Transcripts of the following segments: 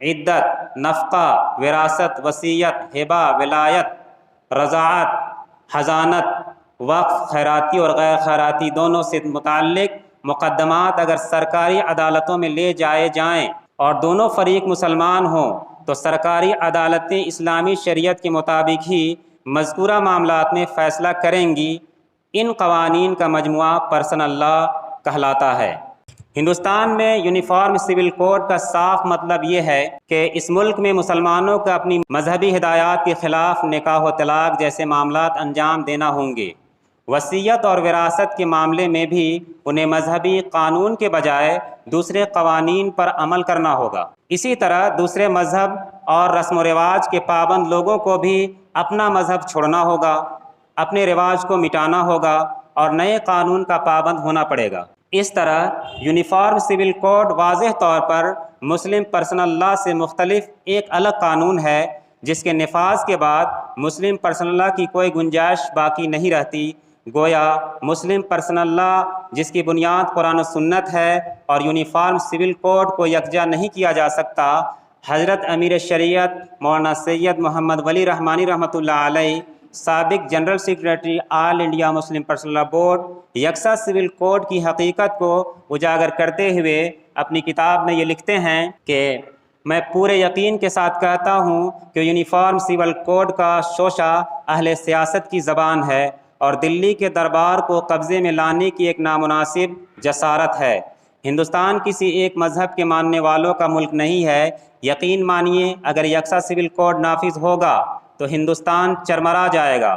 عدت، نفقہ، وراثت، وصیت، ہبہ، ولایت، رضاعت، حضانت، وقف، خیراتی اور غیر خیراتی دونوں سے متعلق مقدمات اگر سرکاری عدالتوں میں لے جائے جائیں اور دونوں فریق مسلمان ہوں تو سرکاری عدالتیں اسلامی شریعت کے مطابق ہی مذکورہ معاملات میں فیصلہ کریں گی۔ ان قوانین کا مجموعہ پرسنل لا کہلاتا ہے۔ ہندوستان میں یونیفارم سول کوڈ کا صاف مطلب یہ ہے کہ اس ملک میں مسلمانوں کو اپنی مذہبی ہدایات کے خلاف نکاح و طلاق جیسے معاملات انجام دینا ہوں گے۔ وصیت اور وراثت کے معاملے میں بھی انہیں مذہبی قانون کے بجائے دوسرے قوانین پر عمل کرنا ہوگا۔ اسی طرح دوسرے مذہب اور رسم و رواج کے پابند لوگوں کو بھی اپنا مذہب چھوڑنا ہوگا، اپنے رواج کو مٹانا ہوگا اور نئے قانون کا پابند ہونا پڑے گا۔ اس طرح یونیفارم سول کوڈ واضح طور پر مسلم پرسنل لا سے مختلف ایک الگ قانون ہے جس کے نفاذ کے بعد مسلم پرسنل لا کی کوئی گنجائش باقی نہیں رہتی۔ گویا مسلم پرسنل لا جس کی بنیاد قرآن و سنت ہے اور یونیفارم سول کوڈ کو یکجا نہیں کیا جا سکتا، حضرت امیر شریعت مولانا سید محمد ولی رحمانی رحمۃ اللہ علیہ، سابق جنرل سیکریٹری آل انڈیا مسلم پرسنل لا بورڈ، یکساں سول کوڈ کی حقیقت کو اجاگر کرتے ہوئے اپنی کتاب میں یہ لکھتے ہیں کہ میں پورے یقین کے ساتھ کہتا ہوں کہ یونیفارم سول کوڈ کا شوشہ اہل سیاست کی زبان ہے اور دلی کے دربار کو قبضے میں لانے کی ایک نامناسب جسارت ہے۔ ہندوستان کسی ایک مذہب کے ماننے والوں کا ملک نہیں ہے۔ یقین مانیے اگر یکساں سول کوڈ نافذ ہوگا تو ہندوستان چرمرا جائے گا،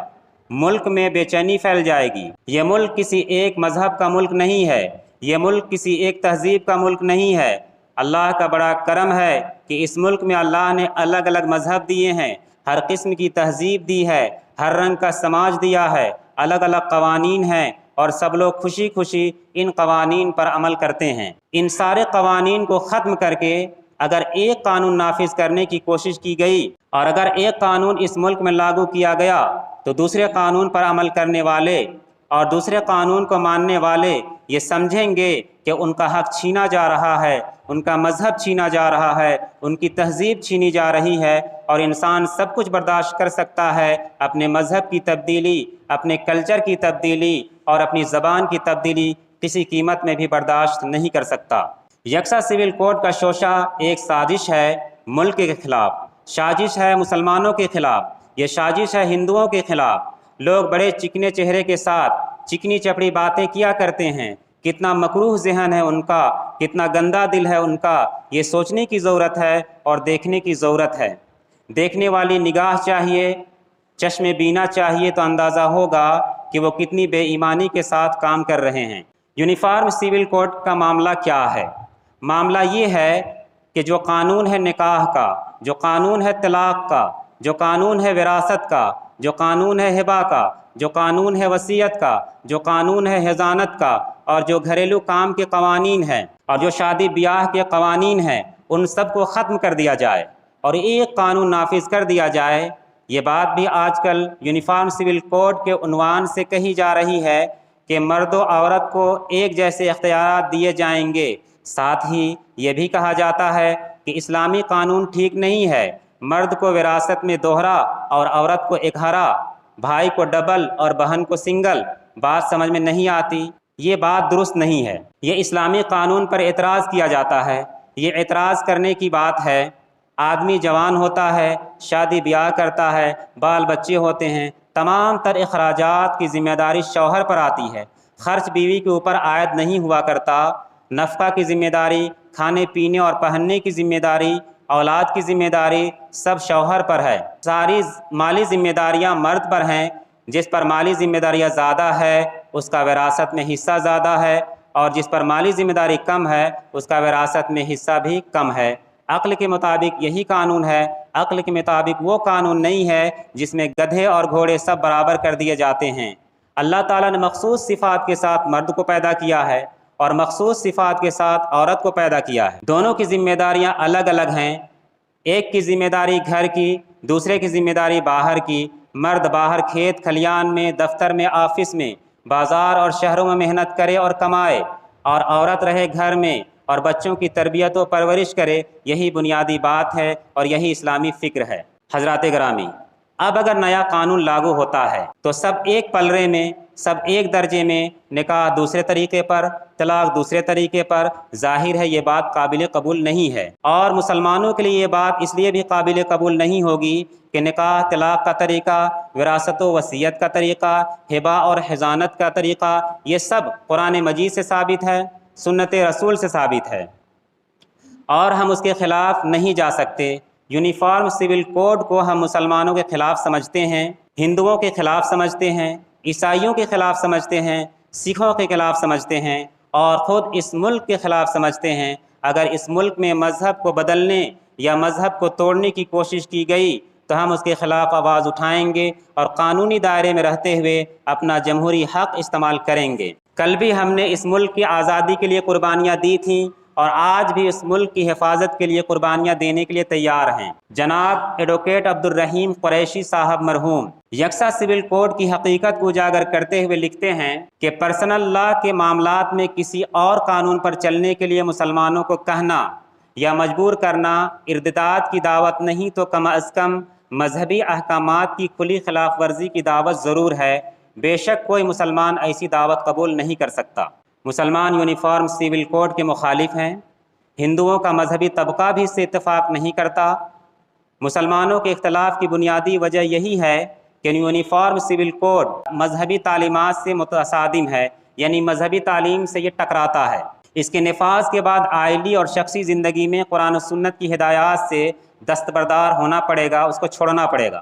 ملک میں بے چینی پھیل جائے گی۔ یہ ملک کسی ایک مذہب کا ملک نہیں ہے، یہ ملک کسی ایک تہذیب کا ملک نہیں ہے۔ اللہ کا بڑا کرم ہے کہ اس ملک میں اللہ نے الگ الگ مذہب دیے ہیں، ہر قسم کی تہذیب دی ہے، ہر رنگ کا سماج دیا ہے، الگ الگ قوانین ہیں اور سب لوگ خوشی خوشی ان قوانین پر عمل کرتے ہیں۔ ان سارے قوانین کو ختم کر کے اگر ایک قانون نافذ کرنے کی کوشش کی گئی اور اگر ایک قانون اس ملک میں لاگو کیا گیا تو دوسرے قانون پر عمل کرنے والے اور دوسرے قانون کو ماننے والے یہ سمجھیں گے کہ ان کا حق چھینا جا رہا ہے، ان کا مذہب چھینا جا رہا ہے، ان کی تہذیب چھینی جا رہی ہے، اور انسان سب کچھ برداشت کر سکتا ہے، اپنے مذہب کی تبدیلی، اپنے کلچر کی تبدیلی اور اپنی زبان کی تبدیلی کسی قیمت میں بھی برداشت نہیں کر سکتا۔ یکساں سول کوڈ کا شوشہ ایک سازش ہے ملک کے خلاف، سازش ہے مسلمانوں کے خلاف، یہ سازش ہے ہندوؤں کے خلاف۔ لوگ بڑے چکنے چہرے کے ساتھ چکنی چپڑی باتیں کیا کرتے ہیں، کتنا مکروہ ذہن ہے ان کا، کتنا گندا دل ہے ان کا، یہ سوچنے کی ضرورت ہے اور دیکھنے کی ضرورت ہے۔ دیکھنے والی نگاہ چاہیے، چشم بینا چاہیے تو اندازہ ہوگا کہ وہ کتنی بے ایمانی کے ساتھ کام کر رہے ہیں۔ یونیفارم سول کوڈ کا معاملہ کیا ہے؟ معاملہ یہ ہے کہ جو قانون ہے نکاح کا، جو قانون ہے طلاق کا، جو قانون ہے وراثت کا، جو قانون ہے ہبہ کا، جو قانون ہے وصیت کا، جو قانون ہے حضانت کا، اور جو گھریلو کام کے قوانین ہیں اور جو شادی بیاہ کے قوانین ہیں، ان سب کو ختم کر دیا جائے اور ایک قانون نافذ کر دیا جائے۔ یہ بات بھی آج کل یونیفارم سول کوڈ کے عنوان سے کہی جا رہی ہے کہ مرد و عورت کو ایک جیسے اختیارات دیے جائیں گے۔ ساتھ ہی یہ بھی کہا جاتا ہے کہ اسلامی قانون ٹھیک نہیں ہے، مرد کو وراثت میں دوہرا اور عورت کو اکہرا، بھائی کو ڈبل اور بہن کو سنگل۔ بات سمجھ میں نہیں آتی، یہ بات درست نہیں ہے۔ یہ اسلامی قانون پر اعتراض کیا جاتا ہے، یہ اعتراض کرنے کی بات ہے۔ آدمی جوان ہوتا ہے، شادی بیاہ کرتا ہے، بال بچے ہوتے ہیں، تمام تر اخراجات کی ذمہ داری شوہر پر آتی ہے، خرچ بیوی کے اوپر عائد نہیں ہوا کرتا۔ نفقہ کی ذمہ داری، کھانے پینے اور پہننے کی ذمہ داری، اولاد کی ذمہ داری سب شوہر پر ہے۔ ساری مالی ذمہ داریاں مرد پر ہیں۔ جس پر مالی ذمہ داریاں زیادہ ہے اس کا وراثت میں حصہ زیادہ ہے، اور جس پر مالی ذمہ داری کم ہے اس کا وراثت میں حصہ بھی کم ہے۔ عقل کے مطابق یہی قانون ہے، عقل کے مطابق وہ قانون نہیں ہے جس میں گدھے اور گھوڑے سب برابر کر دیے جاتے ہیں۔ اللہ تعالیٰ نے مخصوص صفات کے ساتھ مرد کو پیدا کیا ہے اور مخصوص صفات کے ساتھ عورت کو پیدا کیا ہے۔ دونوں کی ذمہ داریاں الگ الگ ہیں، ایک کی ذمہ داری گھر کی، دوسرے کی ذمہ داری باہر کی۔ مرد باہر کھیت کھلیان میں، دفتر میں، آفس میں، بازار اور شہروں میں محنت کرے اور کمائے، اور عورت رہے گھر میں اور بچوں کی تربیت و پرورش کرے، یہی بنیادی بات ہے اور یہی اسلامی فکر ہے۔ حضرات گرامی، اب اگر نیا قانون لاگو ہوتا ہے تو سب ایک پلڑے میں، سب ایک درجے میں، نکاح دوسرے طریقے پر، طلاق دوسرے طریقے پر، ظاہر ہے یہ بات قابل قبول نہیں ہے۔ اور مسلمانوں کے لیے یہ بات اس لیے بھی قابل قبول نہیں ہوگی کہ نکاح طلاق کا طریقہ، وراثت و وصیت کا طریقہ، ہبہ اور حضانت کا طریقہ، یہ سب قرآن مجید سے ثابت ہے، سنت رسول سے ثابت ہے، اور ہم اس کے خلاف نہیں جا سکتے۔ یونیفارم سول کوڈ کو ہم مسلمانوں کے خلاف سمجھتے ہیں، ہندوؤں کے خلاف سمجھتے ہیں، عیسائیوں کے خلاف سمجھتے ہیں، سکھوں کے خلاف سمجھتے ہیں، اور خود اس ملک کے خلاف سمجھتے ہیں۔ اگر اس ملک میں مذہب کو بدلنے یا مذہب کو توڑنے کی کوشش کی گئی تو ہم اس کے خلاف آواز اٹھائیں گے اور قانونی دائرے میں رہتے ہوئے اپنا جمہوری حق استعمال کریں گے۔ کل بھی ہم نے اس ملک کی آزادی کے لیے قربانیاں دی تھیں اور آج بھی اس ملک کی حفاظت کے لیے قربانیاں دینے کے لیے تیار ہیں۔ جناب ایڈوکیٹ عبدالرحیم قریشی صاحب مرحوم یکساں سول کوڈ کی حقیقت کو اجاگر کرتے ہوئے لکھتے ہیں کہ پرسنل لا کے معاملات میں کسی اور قانون پر چلنے کے لیے مسلمانوں کو کہنا یا مجبور کرنا ارتداد کی دعوت نہیں تو کم از کم مذہبی احکامات کی کھلی خلاف ورزی کی دعوت ضرور ہے۔ بے شک کوئی مسلمان ایسی دعوت قبول نہیں کر سکتا۔ مسلمان یونیفارم سول کوڈ کے مخالف ہیں، ہندوؤں کا مذہبی طبقہ بھی اس سے اتفاق نہیں کرتا۔ مسلمانوں کے اختلاف کی بنیادی وجہ یہی ہے کہ یونیفارم سول کوڈ مذہبی تعلیمات سے متصادم ہے، یعنی مذہبی تعلیم سے یہ ٹکراتا ہے۔ اس کے نفاذ کے بعد عائلی اور شخصی زندگی میں قرآن و سنت کی ہدایات سے دستبردار ہونا پڑے گا، اس کو چھوڑنا پڑے گا،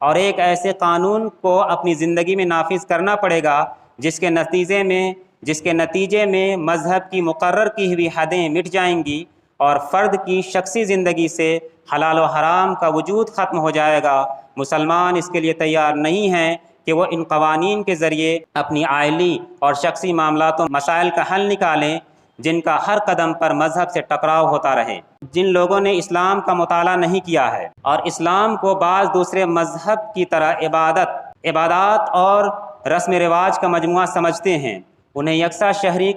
اور ایک ایسے قانون کو اپنی زندگی میں نافذ کرنا پڑے گا جس کے نتیجے میں مذہب کی مقرر کی ہوئی حدیں مٹ جائیں گی اور فرد کی شخصی زندگی سے حلال و حرام کا وجود ختم ہو جائے گا۔ مسلمان اس کے لیے تیار نہیں ہیں کہ وہ ان قوانین کے ذریعے اپنی عائلی اور شخصی معاملات و مسائل کا حل نکالیں جن کا ہر قدم پر مذہب سے ٹکراؤ ہوتا رہے۔ جن لوگوں نے اسلام کا مطالعہ نہیں کیا ہے اور اسلام کو بعض دوسرے مذہب کی طرح عبادات اور رسم رواج کا مجموعہ سمجھتے ہیں، انہیں یکساں شہری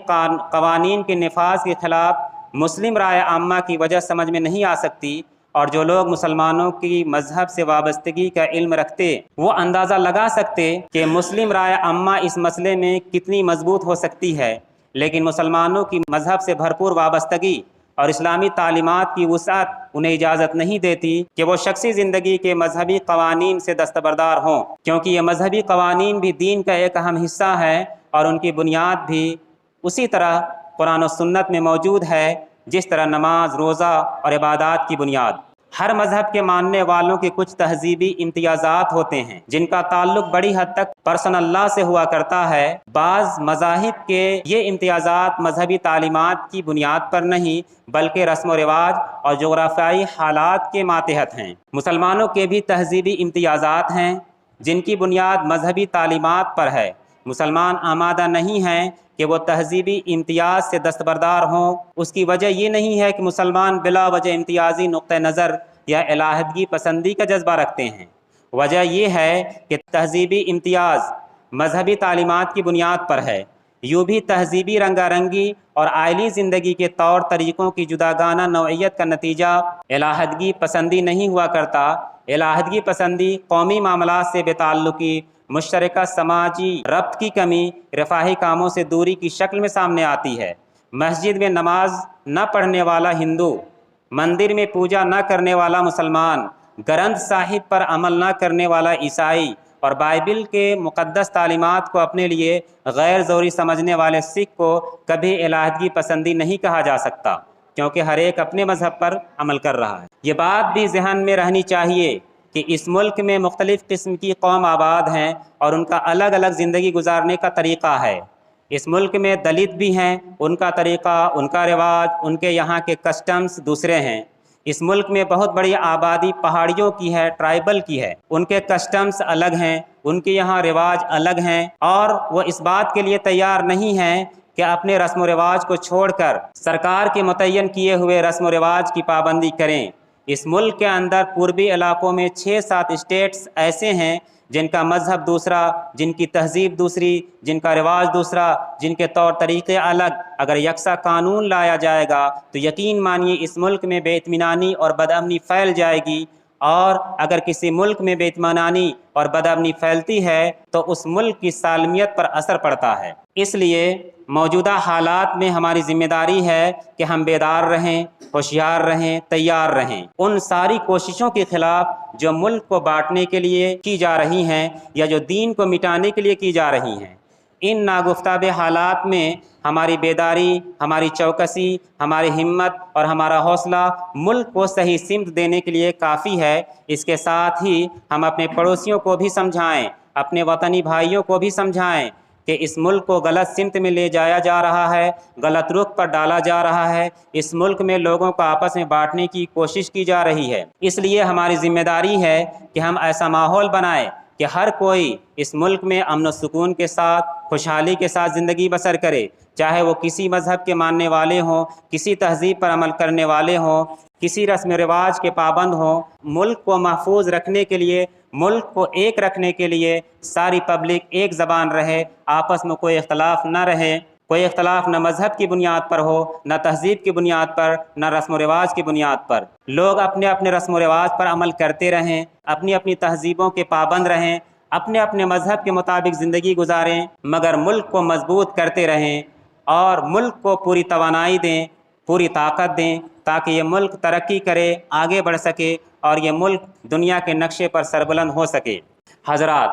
قوانین کے نفاذ کے خلاف مسلم رائے عامہ کی وجہ سمجھ میں نہیں آ سکتی، اور جو لوگ مسلمانوں کی مذہب سے وابستگی کا علم رکھتے وہ اندازہ لگا سکتے کہ مسلم رائے عامہ اس مسئلے میں کتنی مضبوط ہو سکتی ہے، لیکن مسلمانوں کی مذہب سے بھرپور وابستگی اور اسلامی تعلیمات کی وسعت انہیں اجازت نہیں دیتی کہ وہ شخصی زندگی کے مذہبی قوانین سے دستبردار ہوں، کیونکہ یہ مذہبی قوانین بھی دین کا ایک اہم حصہ ہے اور ان کی بنیاد بھی اسی طرح قرآن و سنت میں موجود ہے جس طرح نماز، روزہ اور عبادات کی بنیاد۔ ہر مذہب کے ماننے والوں کے کچھ تہذیبی امتیازات ہوتے ہیں جن کا تعلق بڑی حد تک پرسنل لا سے ہوا کرتا ہے۔ بعض مذاہب کے یہ امتیازات مذہبی تعلیمات کی بنیاد پر نہیں بلکہ رسم و رواج اور جغرافیائی حالات کے ماتحت ہیں۔ مسلمانوں کے بھی تہذیبی امتیازات ہیں جن کی بنیاد مذہبی تعلیمات پر ہے۔ مسلمان آمادہ نہیں ہیں کہ وہ تہذیبی امتیاز سے دستبردار ہوں۔ اس کی وجہ یہ نہیں ہے کہ مسلمان بلا وجہ امتیازی نقطہ نظر یا علیحدگی پسندی کا جذبہ رکھتے ہیں، وجہ یہ ہے کہ تہذیبی امتیاز مذہبی تعلیمات کی بنیاد پر ہے۔ یوں بھی تہذیبی رنگا رنگی اور عائلی زندگی کے طور طریقوں کی جداگانہ نوعیت کا نتیجہ علیحدگی پسندی نہیں ہوا کرتا۔ علیحدگی پسندی قومی معاملات سے بے تعلقی، مشترکہ سماجی ربط کی کمی، رفاہی کاموں سے دوری کی شکل میں سامنے آتی ہے۔ مسجد میں نماز نہ پڑھنے والا ہندو، مندر میں پوجا نہ کرنے والا مسلمان، گرنتھ صاحب پر عمل نہ کرنے والا عیسائی اور بائبل کے مقدس تعلیمات کو اپنے لیے غیر ضروری سمجھنے والے سکھ کو کبھی علیحدگی پسندی نہیں کہا جا سکتا، کیونکہ ہر ایک اپنے مذہب پر عمل کر رہا ہے۔ یہ بات بھی ذہن میں رہنی چاہیے کہ اس ملک میں مختلف قسم کی قوم آباد ہیں اور ان کا الگ الگ زندگی گزارنے کا طریقہ ہے۔ اس ملک میں دلت بھی ہیں، ان کا طریقہ، ان کا رواج، ان کے یہاں کے کسٹمز دوسرے ہیں۔ اس ملک میں بہت بڑی آبادی پہاڑیوں کی ہے، ٹرائبل کی ہے، ان کے کسٹمز الگ ہیں، ان کے یہاں رواج الگ ہیں، اور وہ اس بات کے لیے تیار نہیں ہیں کہ اپنے رسم و رواج کو چھوڑ کر سرکار کے متعین کیے ہوئے رسم و رواج کی پابندی کریں۔ اس ملک کے اندر پوربی علاقوں میں 6-7 اسٹیٹس ایسے ہیں جن کا مذہب دوسرا، جن کی تہذیب دوسری، جن کا رواج دوسرا، جن کے طور طریقے الگ، اگر یکساں قانون لایا جائے گا تو یقین مانیے اس ملک میں بے اطمینانی اور بدامنی پھیل جائے گی، اور اگر کسی ملک میں بے اطمینانی اور بدامنی پھیلتی ہے تو اس ملک کی سالمیت پر اثر پڑتا ہے۔ اس لیے موجودہ حالات میں ہماری ذمہ داری ہے کہ ہم بیدار رہیں، ہوشیار رہیں، تیار رہیں ان ساری کوششوں کے خلاف جو ملک کو بانٹنے کے لیے کی جا رہی ہیں یا جو دین کو مٹانے کے لیے کی جا رہی ہیں۔ ان ناگفتہ حالات میں ہماری بیداری، ہماری چوکسی، ہماری ہمت اور ہمارا حوصلہ ملک کو صحیح سمت دینے کے لیے کافی ہے۔ اس کے ساتھ ہی ہم اپنے پڑوسیوں کو بھی سمجھائیں، اپنے وطنی بھائیوں کو بھی سمجھائیں کہ اس ملک کو غلط سمت میں لے جایا جا رہا ہے، غلط رخ پر ڈالا جا رہا ہے، اس ملک میں لوگوں کو آپس میں بانٹنے کی کوشش کی جا رہی ہے۔ اس لیے ہماری ذمہ داری ہے کہ ہم ایسا ماحول بنائیں کہ ہر کوئی اس ملک میں امن و سکون کے ساتھ، خوشحالی کے ساتھ زندگی بسر کرے، چاہے وہ کسی مذہب کے ماننے والے ہوں، کسی تہذیب پر عمل کرنے والے ہوں، کسی رسم و رواج کے پابند ہوں۔ ملک کو محفوظ رکھنے کے لیے، ملک کو ایک رکھنے کے لیے ساری پبلک ایک زبان رہے، آپس میں کوئی اختلاف نہ رہے، کوئی اختلاف نہ مذہب کی بنیاد پر ہو، نہ تہذیب کی بنیاد پر، نہ رسم و رواج کی بنیاد پر۔ لوگ اپنے اپنے رسم و رواج پر عمل کرتے رہیں، اپنی اپنی تہذیبوں کے پابند رہیں، اپنے اپنے مذہب کے مطابق زندگی گزاریں، مگر ملک کو مضبوط کرتے رہیں اور ملک کو پوری توانائی دیں، پوری طاقت دیں، تاکہ یہ ملک ترقی کرے، آگے بڑھ سکے اور یہ ملک دنیا کے نقشے پر سربلند ہو سکے۔ حضرات،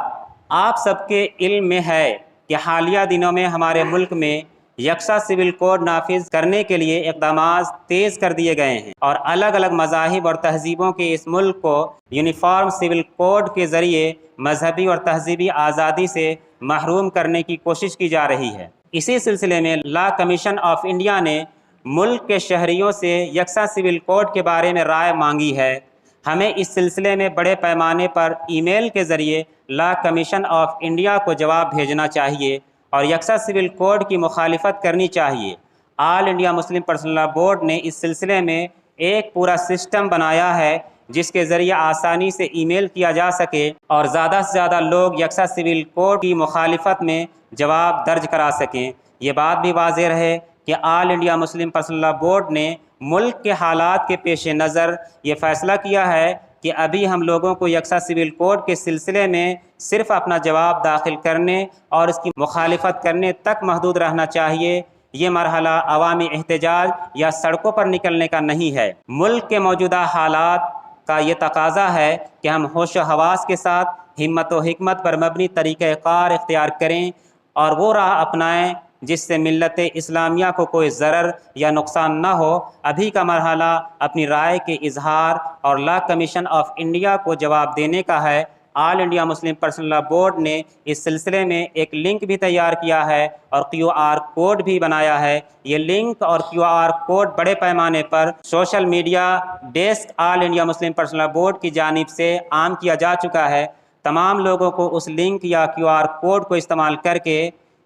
آپ سب کے علم میں ہے کہ حالیہ دنوں میں ہمارے ملک میں یکساں سول کوڈ نافذ کرنے کے لیے اقدامات تیز کر دیے گئے ہیں، اور الگ الگ مذاہب اور تہذیبوں کے اس ملک کو یونیفارم سول کوڈ کے ذریعے مذہبی اور تہذیبی آزادی سے محروم کرنے کی کوشش کی جا رہی ہے۔ اسی سلسلے میں لا کمیشن آف انڈیا نے ملک کے شہریوں سے یکساں سول کوڈ کے بارے میں رائے مانگی ہے۔ ہمیں اس سلسلے میں بڑے پیمانے پر ای میل کے ذریعے لا کمیشن آف انڈیا کو جواب بھیجنا چاہیے اور یکساں سول کوڈ کی مخالفت کرنی چاہیے۔ All India Muslim Personal Law Board نے اس سلسلے میں ایک پورا سسٹم بنایا ہے جس کے ذریعے آسانی سے ای میل کیا جا سکے اور زیادہ سے زیادہ لوگ یکساں سول کوڈ کی مخالفت میں جواب درج کرا سکیں۔ یہ بات بھی واضح رہے کہ All India Muslim Personal Law Board نے ملک کے حالات کے پیش نظر یہ فیصلہ کیا ہے کہ ابھی ہم لوگوں کو یکساں سول کوڈ کے سلسلے میں صرف اپنا جواب داخل کرنے اور اس کی مخالفت کرنے تک محدود رہنا چاہیے۔ یہ مرحلہ عوامی احتجاج یا سڑکوں پر نکلنے کا نہیں ہے۔ ملک کے موجودہ حالات کا یہ تقاضا ہے کہ ہم ہوش و حواس کے ساتھ ہمت و حکمت پر مبنی طریقہ کار اختیار کریں اور وہ راہ اپنائیں جس سے ملت اسلامیہ کو کوئی ضرر یا نقصان نہ ہو۔ ابھی کا مرحلہ اپنی رائے کے اظہار اور لا کمیشن آف انڈیا کو جواب دینے کا ہے۔ All India Muslim Personal Law Board نے اس سلسلے میں ایک لنک بھی تیار کیا ہے اور QR کوڈ بھی بنایا ہے۔ یہ لنک اور QR کوڈ بڑے پیمانے پر social media desk All India Muslim Personal Law Board کی جانب سے عام کیا جا چکا ہے۔ تمام لوگوں کو اس لنک یا QR کوڈ کو استعمال کر کے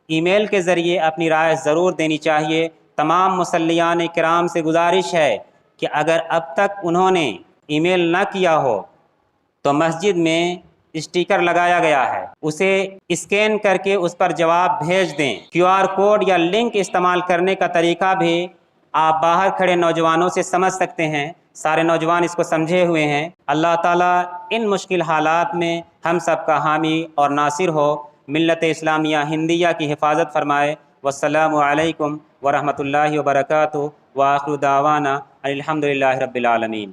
ای میل کے ذریعے اپنی رائے ضرور دینی چاہیے۔ تمام مصلیان کرام سے گزارش ہے کہ اگر اب تک انہوں نے ای میل نہ کیا ہو تو مسجد میں اسٹیکر لگایا گیا ہے، اسے اسکین کر کے اس پر جواب بھیج دیں۔ QR کوڈ یا لنک استعمال کرنے کا طریقہ بھی آپ باہر کھڑے نوجوانوں سے سمجھ سکتے ہیں۔ سارے نوجوان اس کو سمجھے ہوئے ہیں۔ اللہ تعالیٰ ان مشکل حالات میں ہم سب کا حامی اور ناصر ہو، ملت اسلامیہ ہندیہ کی حفاظت فرمائے۔ والسلام علیکم ورحمۃ اللہ وبرکاتہ، وآخر دعوانا الحمد للہ رب العالمین۔